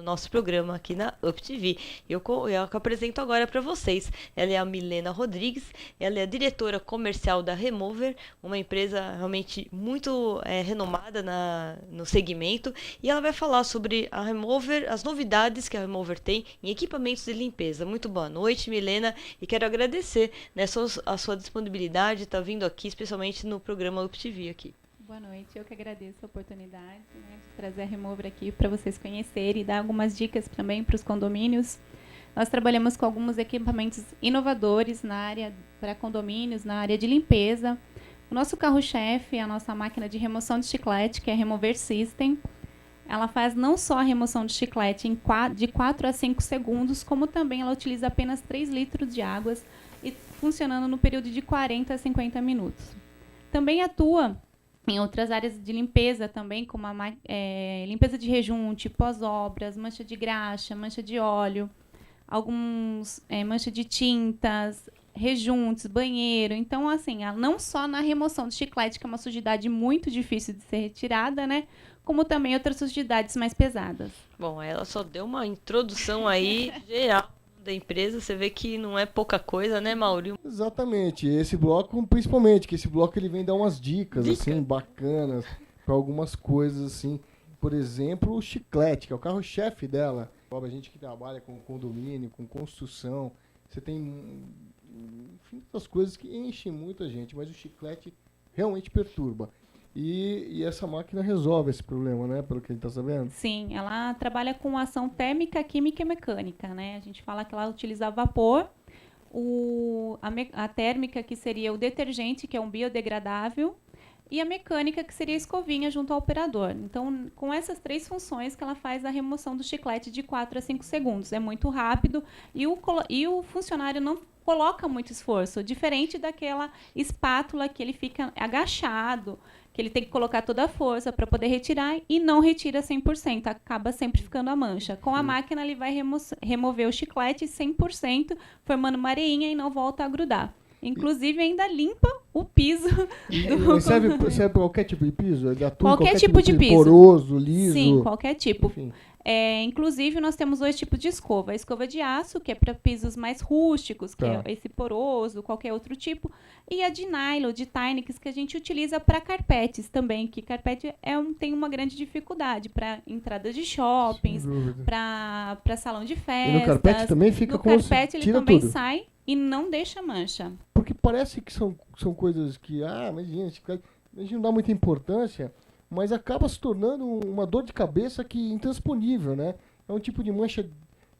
nosso programa aqui na UpTV. Eu que apresento agora para vocês. Ela é a Milena Rodrigues, ela é a diretora comercial da Remover, uma empresa realmente muito renomada no segmento, e ela vai falar sobre a Remover, as novidades que a Remover tem em equipamentos de limpeza. Muito boa noite, Milena, e quero agradecer, né, a sua disponibilidade de estar vindo aqui, especialmente no programa UpTV aqui. Boa noite, eu que agradeço a oportunidade, né, de trazer a Remover aqui para vocês conhecerem e dar algumas dicas também para os condomínios. Nós trabalhamos com alguns equipamentos inovadores na área para condomínios, na área de limpeza. O nosso carro-chefe é a nossa máquina de remoção de chiclete, que é a Remover System. Ela faz não só a remoção de chiclete de 4 a 5 segundos, como também ela utiliza apenas 3 litros de água e funcionando no período de 40 a 50 minutos. Também atua em outras áreas de limpeza também, como a limpeza de rejunte, pós-obras, mancha de graxa, mancha de óleo, mancha de tintas, rejuntes, banheiro. Então, assim, não só na remoção de chiclete, que é uma sujidade muito difícil de ser retirada, né? Como também outras sujidades mais pesadas. Bom, ela só deu uma introdução aí geral da empresa, você vê que não é pouca coisa, né, Maurício? Exatamente, esse bloco, principalmente, que esse bloco ele vem dar umas dicas, assim, bacanas, para algumas coisas, assim. Por exemplo, o chiclete, que é o carro-chefe dela. A gente que trabalha com condomínio, com construção, você tem, enfim, outras coisas que enchem muita gente, mas o chiclete realmente perturba. E essa máquina resolve esse problema, né? Pelo que a gente está sabendo. Sim, ela trabalha com ação térmica, química e mecânica, né? A gente fala que ela utiliza vapor, a térmica, que seria o detergente, que é um biodegradável, e a mecânica, que seria a escovinha junto ao operador. Então, com essas 3 funções que ela faz a remoção do chiclete de 4 a 5 segundos. É muito rápido e o funcionário não coloca muito esforço, diferente daquela espátula que ele fica agachado, que ele tem que colocar toda a força para poder retirar e não retira 100%, acaba sempre ficando a mancha. Com a máquina, ele vai remover o chiclete 100%, formando uma areinha e não volta a grudar. Inclusive, ainda limpa o piso. Serve para qualquer tipo de piso? Qualquer tipo de piso. Poroso, liso? Sim, qualquer tipo. Enfim. Inclusive, nós temos 2 tipos de escova. A escova de aço, que é para pisos mais rústicos, que é esse poroso, qualquer outro tipo. E a de nylon, de Tynex, que a gente utiliza para carpetes também, que carpete tem uma grande dificuldade para entradas de shoppings, para salão de festas. E no carpete também fica no como carpete ele também sai e não deixa mancha. Porque parece que são coisas que, imagina, a gente não dá muita importância, mas acaba se tornando uma dor de cabeça que intransponível, né? É um tipo de mancha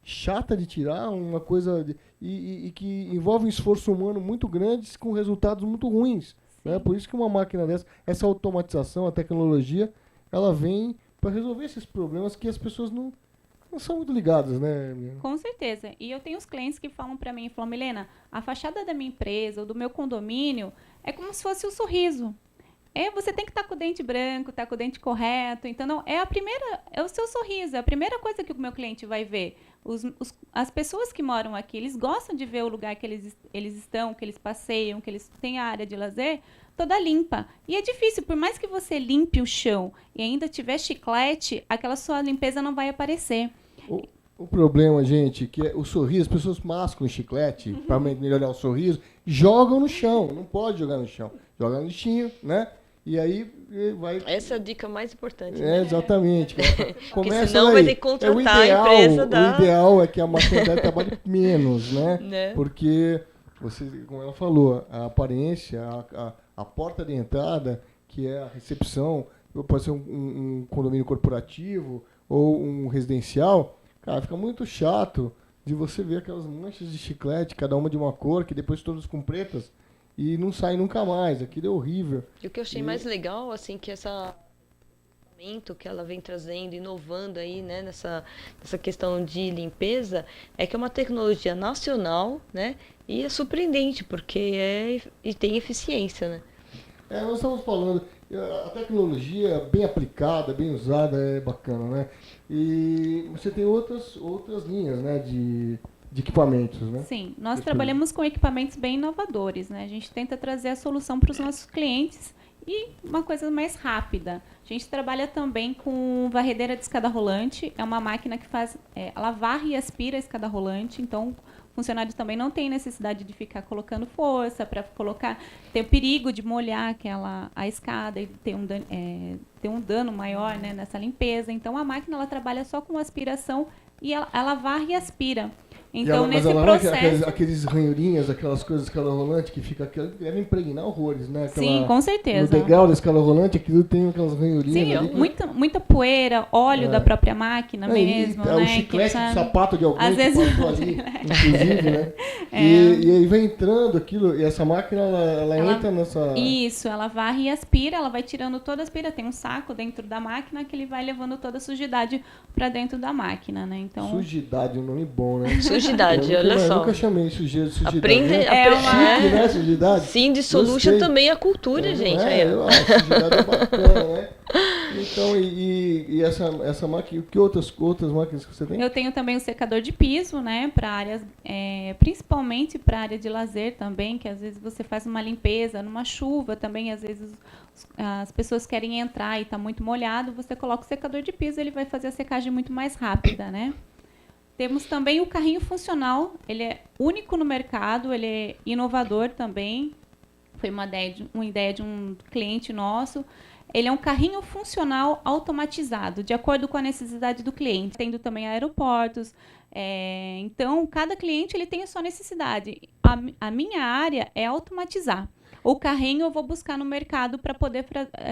chata de tirar, uma coisa e que envolve um esforço humano muito grande com resultados muito ruins. Né? Por isso que uma máquina dessa, essa automatização, a tecnologia, ela vem para resolver esses problemas que as pessoas não são muito ligadas, né? Com certeza. E eu tenho os clientes que falam para mim, Milena, a fachada da minha empresa ou do meu condomínio é como se fosse o sorriso. Você tem que estar com o dente branco, estar com o dente correto. Então, não, é o seu sorriso, é a primeira coisa que o meu cliente vai ver. As pessoas que moram aqui, eles gostam de ver o lugar que eles estão, que eles passeiam, que eles têm a área de lazer toda limpa. E é difícil, por mais que você limpe o chão e ainda tiver chiclete, aquela sua limpeza não vai aparecer. O problema, gente, que é o sorriso, as pessoas mascam o chiclete para melhorar o sorriso, jogam no chão, não pode jogar no chão, joga no lixinho, né? E aí vai... Essa é a dica mais importante. Né? Exatamente. Porque senão vai ter que contratar a empresa da... O ideal é que a máquina trabalhe menos, né? Porque, como ela falou, a aparência, a porta de entrada, que é a recepção, pode ser um condomínio corporativo ou um residencial, cara, fica muito chato de você ver aquelas manchas de chiclete, cada uma de uma cor, que depois todas com pretas, e não sai nunca mais. Aquilo é horrível. E o que eu achei mais legal, assim, que essa que ela vem trazendo, inovando aí, né, nessa questão de limpeza, é que é uma tecnologia nacional, né, e é surpreendente, porque e tem eficiência, né. Nós estamos falando, a tecnologia bem aplicada, bem usada, é bacana, né, e você tem outras linhas, né, de equipamentos, né? Sim, nós trabalhamos com equipamentos bem inovadores, né? A gente tenta trazer a solução para os nossos clientes e uma coisa mais rápida. A gente trabalha também com varredeira de escada rolante. É uma máquina que faz, ela varre e aspira a escada rolante. Então, o funcionário também não tem necessidade de ficar colocando força para colocar. Tem o perigo de molhar a escada e ter um dano maior, né, nessa limpeza. Então, a máquina ela trabalha só com aspiração e ela varre e aspira. Então, mas nesse processo... aqueles ranhurinhas, aquelas coisas de escala rolante que fica aqui, deve impregnar horrores, né? Sim, com certeza. No degrau da escala rolante, aquilo tem aquelas ranhurinhas. Sim, muita poeira, óleo da própria máquina mesmo. E, né? o chiclete do sapato de alguém às que vezes... passou ali, inclusive, né? E aí vai entrando aquilo, e essa máquina, ela entra nessa... Isso, ela varre e aspira, ela vai tirando toda a aspira, tem um saco dentro da máquina que ele vai levando toda a sujidade para dentro da máquina, né? Então... Sujidade, um nome bom, né? Sujidade, olha só. Eu nunca chamei sujidade. Aprende, chique, né, sujidade? Sim, dissolution também é cultura, gente. Sujidade é bacana, né? Então, e essa máquina, que outras máquinas que você tem? Eu tenho também o secador de piso, né, para áreas, principalmente para a área de lazer também, que às vezes você faz uma limpeza numa chuva também, às vezes as pessoas querem entrar e está muito molhado, você coloca o secador de piso, ele vai fazer a secagem muito mais rápida, né? Temos também o carrinho funcional, ele é único no mercado, ele é inovador também, foi uma ideia de um cliente nosso. Ele é um carrinho funcional automatizado, de acordo com a necessidade do cliente, tendo também aeroportos. Então, cada cliente ele tem a sua necessidade. A minha área é automatizar. O carrinho eu vou buscar no mercado para poder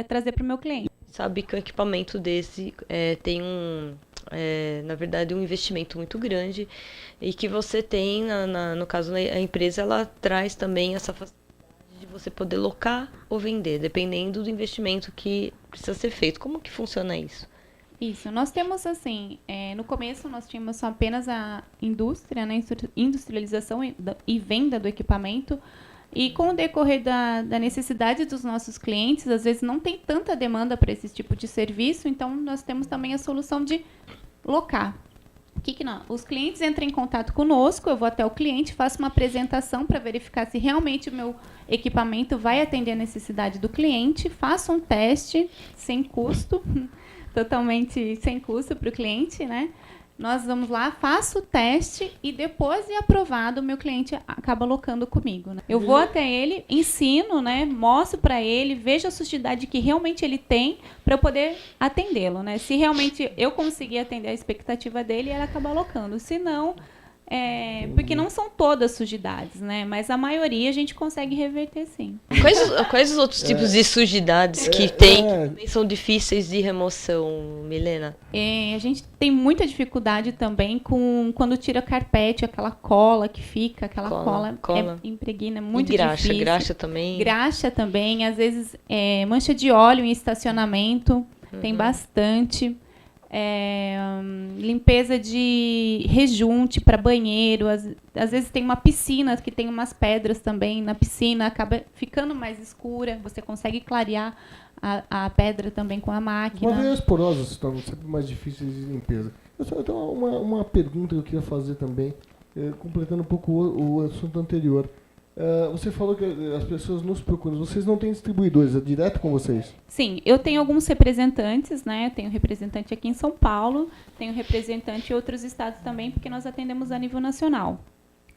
trazer para o meu cliente. Sabe que um equipamento desse tem na verdade, um investimento muito grande e que você tem, no caso, a empresa, ela traz também essa facilidade de você poder locar ou vender, dependendo do investimento que precisa ser feito. Como que funciona isso? Isso, nós temos assim, no começo nós tínhamos só apenas a indústria, né, industrialização e venda do equipamento, e com o decorrer da necessidade dos nossos clientes, às vezes não tem tanta demanda para esse tipo de serviço, então nós temos também a solução de locar. Os clientes entram em contato conosco, eu vou até o cliente, faço uma apresentação para verificar se realmente o meu equipamento vai atender a necessidade do cliente, faço um teste sem custo, totalmente sem custo para o cliente, né? Nós vamos lá, faço o teste e depois de aprovado, o meu cliente acaba locando comigo, né? Eu vou até ele, ensino, né? Mostro para ele, vejo a sujidade que realmente ele tem para eu poder atendê-lo, né? Se realmente eu conseguir atender a expectativa dele, ele acaba locando. Se não, porque não são todas sujidades, né? Mas a maioria a gente consegue reverter, sim. Quais os outros tipos de sujidades que tem que também são difíceis de remoção, Milena? A gente tem muita dificuldade também quando tira carpete, aquela cola que fica, aquela cola. Impregna, é muito difícil. Graxa também. Graxa também, às vezes mancha de óleo em estacionamento, tem bastante. Limpeza de rejunte para banheiro, às vezes tem uma piscina que tem umas pedras também, na piscina acaba ficando mais escura, você consegue clarear a pedra também com a máquina. As madeiras porosas estão sempre mais difíceis de limpeza. Eu tenho uma pergunta que eu queria fazer também, completando um pouco o assunto anterior. Você falou que as pessoas nos procuram. Vocês não têm distribuidores, é direto com vocês? Sim, eu tenho alguns representantes, né? Eu tenho representante aqui em São Paulo, tenho representante em outros estados também, porque nós atendemos a nível nacional.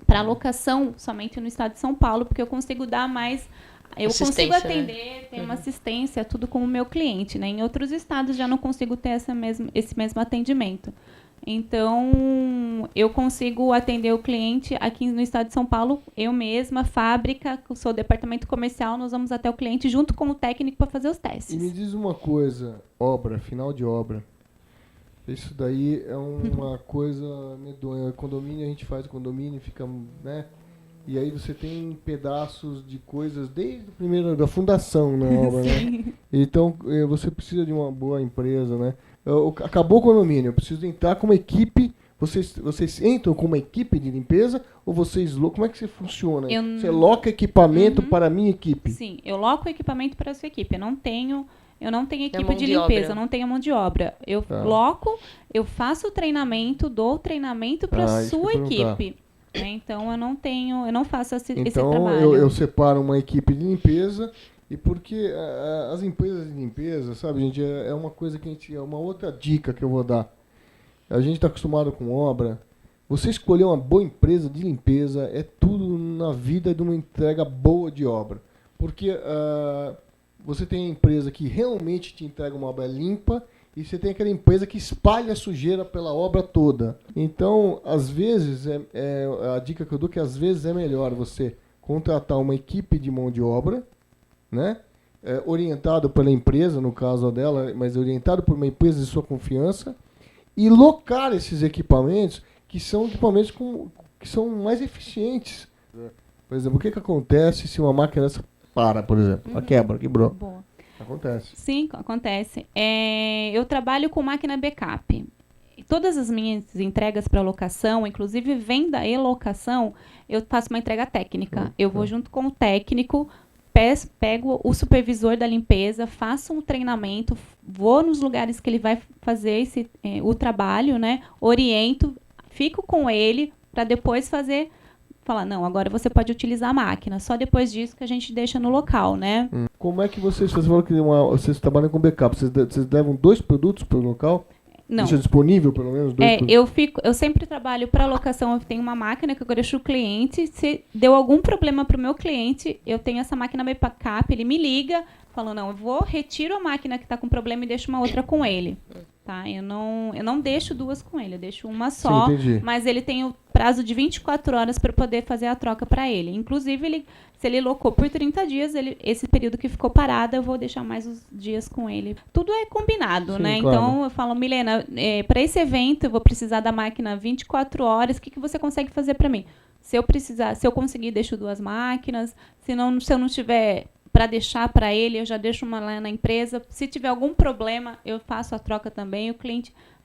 Para alocação, somente no estado de São Paulo, porque eu consigo dar mais... Eu consigo atender, ter uma assistência, tudo com o meu cliente, né? Em outros estados já não consigo ter esse mesmo atendimento. Então, eu consigo atender o cliente aqui no estado de São Paulo, eu mesma, fábrica, sou departamento comercial, nós vamos até o cliente junto com o técnico para fazer os testes. E me diz uma coisa, final de obra. Isso daí é uma coisa medonha. Condomínio, a gente faz condomínio, fica, né? E aí você tem pedaços de coisas desde o primeiro, da fundação na obra, né? Então, você precisa de uma boa empresa, né? Acabou o condomínio, eu preciso entrar com uma equipe. Vocês entram com uma equipe de limpeza ou vocês... Como é que você funciona? Você loca equipamento para a minha equipe? Sim, eu loco o equipamento para a sua equipe. Eu não tenho equipe de limpeza, eu não tenho mão de obra. Eu loco, eu faço o treinamento, dou o treinamento para a sua equipe. Então, eu não faço esse trabalho. Então, eu separo uma equipe de limpeza E porque as empresas de limpeza, sabe, gente, é uma coisa que é uma outra dica que eu vou dar. A gente está acostumado com obra. Você escolher uma boa empresa de limpeza é tudo na vida de uma entrega boa de obra. Porque você tem a empresa que realmente te entrega uma obra limpa e você tem aquela empresa que espalha a sujeira pela obra toda. Então, às vezes, a dica que eu dou é que às vezes é melhor você contratar uma equipe de mão de obra, né? Orientado pela empresa, no caso dela, mas orientado por uma empresa de sua confiança, e locar esses equipamentos que são equipamentos que são mais eficientes. Por exemplo, o que acontece se uma máquina dessa para, por exemplo? Ela quebrou. Boa. Acontece. Sim, acontece. Eu trabalho com máquina backup. Todas as minhas entregas para locação, inclusive venda e locação, eu faço uma entrega técnica. Eu vou junto com o técnico, pego o supervisor da limpeza, faço um treinamento, vou nos lugares que ele vai fazer o trabalho, né? Oriento, fico com ele para depois falar, não, agora você pode utilizar a máquina. Só depois disso que a gente deixa no local, né? Como é que vocês falaram que vocês trabalham com backup? Vocês levam 2 produtos para o local? Não. Deixa disponível, pelo menos, 2 produtos? Eu sempre trabalho para locação, eu tenho uma máquina que eu deixo o cliente. Se deu algum problema para o meu cliente, eu tenho essa máquina backup, ele me liga, falando, não, eu retiro a máquina que está com problema e deixo uma outra com ele. Tá? Eu não deixo 2 com ele, eu deixo uma só. Sim, entendi. Mas ele tem o prazo de 24 horas para poder fazer a troca para ele. Inclusive, se ele locou por 30 dias, esse período que ficou parado, eu vou deixar mais os dias com ele. Tudo é combinado, Sim, né? claro. Então, eu falo, Milena, para esse evento, eu vou precisar da máquina 24 horas, o que você consegue fazer para mim? Se eu conseguir, deixo 2 máquinas. Se eu não tiver para deixar para ele, eu já deixo uma lá na empresa. Se tiver algum problema, eu faço a troca também. A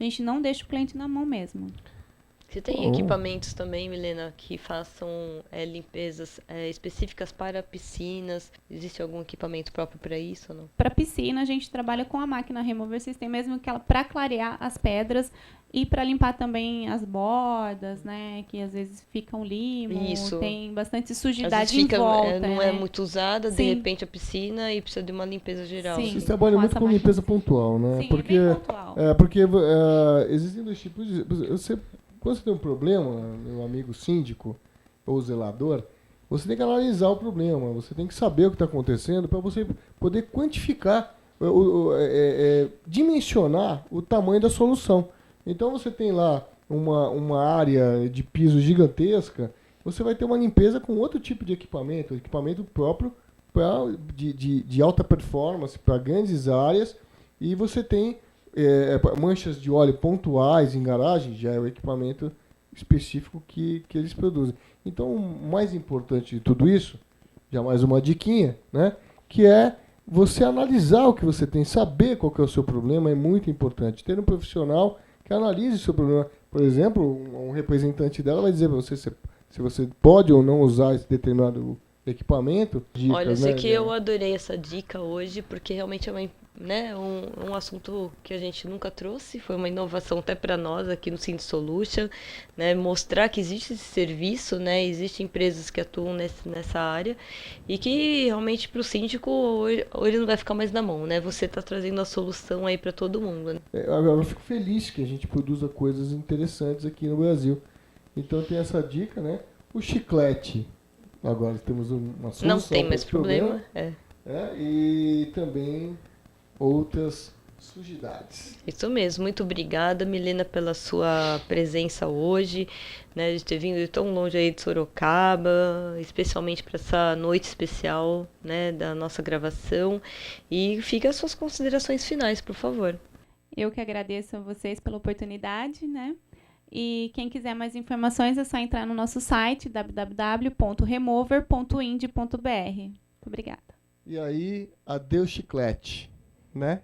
gente não deixa o cliente na mão mesmo. Você tem equipamentos também, Milena, que façam limpezas específicas para piscinas? Existe algum equipamento próprio para isso ou não? Para piscina, a gente trabalha com a máquina Remover System, mesmo que ela para clarear as pedras e para limpar também as bordas, né? Que às vezes ficam limo, Isso. Tem bastante Às sujidade vezes em volta. não né? é muito usada, de Sim. repente a piscina e precisa de uma limpeza geral. Sim. Vocês trabalham Com muito essa com máquina. limpeza pontual, né? Sim, porque, é bem pontual. porque existem 2 tipos de... Quando você tem um problema, meu amigo síndico ou zelador, você tem que analisar o problema, você tem que saber o que está acontecendo para você poder quantificar, dimensionar o tamanho da solução. Então você tem lá uma área de piso gigantesca, você vai ter uma limpeza com outro tipo de equipamento próprio de alta performance para grandes áreas, e você tem manchas de óleo pontuais em garagem, já é o equipamento específico que eles produzem. Então, o mais importante de tudo isso, já mais uma diquinha, né, que é você analisar o que você tem, saber qual que é o seu problema, é muito importante. Ter um profissional que analise o seu problema. Por exemplo, um representante dela vai dizer para você se você pode ou não usar esse determinado equipamento. Dicas, Olha, eu sei né, que eu adorei essa dica hoje, porque realmente é um assunto que a gente nunca trouxe, foi uma inovação até para nós aqui no Cindy Solution, né, mostrar que existe esse serviço, né, existem empresas que atuam nessa área e que realmente para o síndico ele não vai ficar mais na mão, né, você está trazendo a solução aí para todo mundo. Né? Eu fico feliz que a gente produza coisas interessantes aqui no Brasil. Então tem essa dica, né? O chiclete. Agora temos uma solução. Não tem para mais esse problema. E também outras sujidades. Isso mesmo, muito obrigada, Milena, pela sua presença hoje, né, de ter vindo de tão longe aí de Sorocaba, especialmente para essa noite especial, né, da nossa gravação. E fica as suas considerações finais, por favor. Eu que agradeço a vocês pela oportunidade, né? E quem quiser mais informações é só entrar no nosso site www.remover.ind.br. Muito obrigada. E aí, adeus chiclete, né?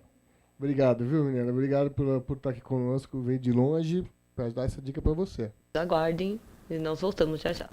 Obrigado, viu, menina? Obrigado por estar aqui conosco, veio de longe para dar essa dica para você. Aguardem e nós voltamos já já.